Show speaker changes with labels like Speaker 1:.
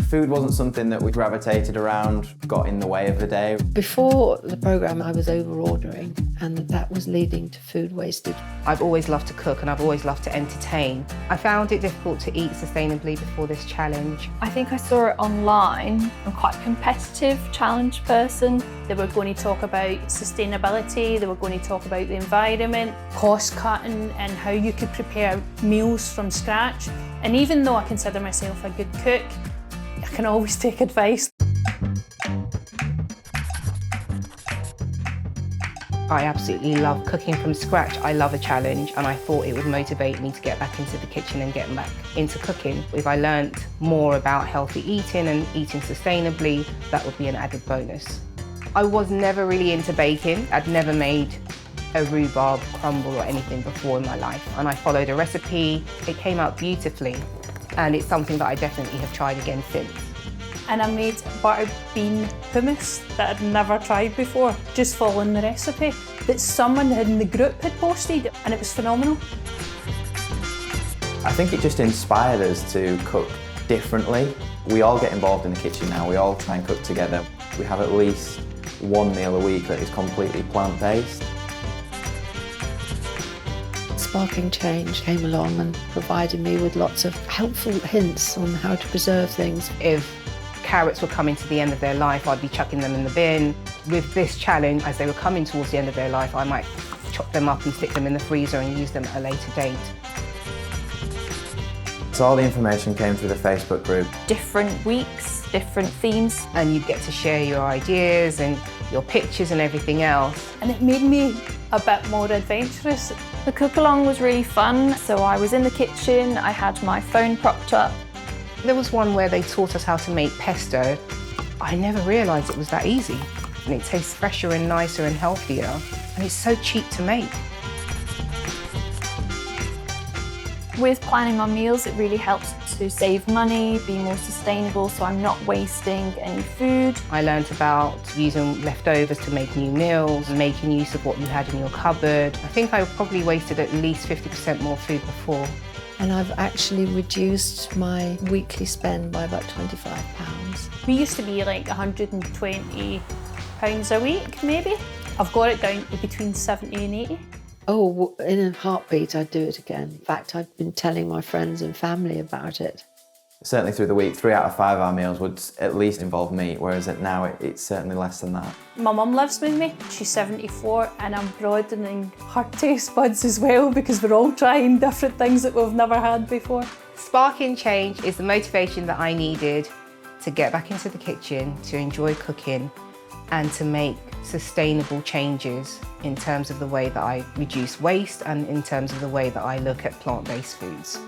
Speaker 1: Food wasn't something that we gravitated around, got in the way of the day.
Speaker 2: Before the programme, I was over-ordering, and that was leading to food wastage.
Speaker 3: I've always loved to cook and I've always loved to entertain. I found it difficult to eat sustainably before this challenge.
Speaker 4: I think I saw it online. I'm quite a competitive challenge person. They were going to talk about sustainability, they were going to talk about the environment, cost cutting and how you could prepare meals from scratch. And even though I consider myself a good cook, I can always take advice.
Speaker 3: I absolutely love cooking from scratch. I love a challenge and I thought it would motivate me to get back into the kitchen and get back into cooking. If I learnt more about healthy eating and eating sustainably, that would be an added bonus. I was never really into baking. I'd never made a rhubarb crumble or anything before in my life, and I followed a recipe. It came out beautifully, and it's something that I definitely have tried again since.
Speaker 4: And I made buttered bean hummus that I'd never tried before, just following the recipe that someone in the group had posted, and it was phenomenal.
Speaker 1: I think it just inspired us to cook differently. We all get involved in the kitchen now, we all try and cook together. We have at least one meal a week that is completely plant-based.
Speaker 2: Sparking Change came along and provided me with lots of helpful hints on how to preserve things.
Speaker 3: If carrots were coming to the end of their life, I'd be chucking them in the bin. With this challenge, as they were coming towards the end of their life, I might chop them up and stick them in the freezer and use them at a later date.
Speaker 1: So all the information came through the Facebook group.
Speaker 4: Different weeks, different themes.
Speaker 3: And you get to share your ideas and your pictures and everything else.
Speaker 4: And it made me a bit more adventurous.
Speaker 5: The cook-along was really fun, so I was in the kitchen, I had my phone propped up.
Speaker 3: There was one where they taught us how to make pesto. I never realised it was that easy. And it tastes fresher and nicer and healthier, and it's so cheap to make.
Speaker 5: With planning my meals, it really helps to save money, be more sustainable, so I'm not wasting any food.
Speaker 3: I learnt about using leftovers to make new meals, making use of what you had in your cupboard. I think I probably wasted at least 50% more food before.
Speaker 2: And I've actually reduced my weekly spend by about £25.
Speaker 4: We used to be like £120 a week, maybe. I've got it down to between 70 and 80.
Speaker 2: Oh, in a heartbeat, I'd do it again. In fact, I've been telling my friends and family about it.
Speaker 1: Certainly through the week, 3 out of 5 of our meals would at least involve meat, whereas now it's certainly less than that.
Speaker 4: My mum lives with me, she's 74, and I'm broadening her taste buds as well because we're all trying different things that we've never had before.
Speaker 3: Sparking Change is the motivation that I needed to get back into the kitchen, to enjoy cooking, and to make sustainable changes in terms of the way that I reduce waste and in terms of the way that I look at plant-based foods.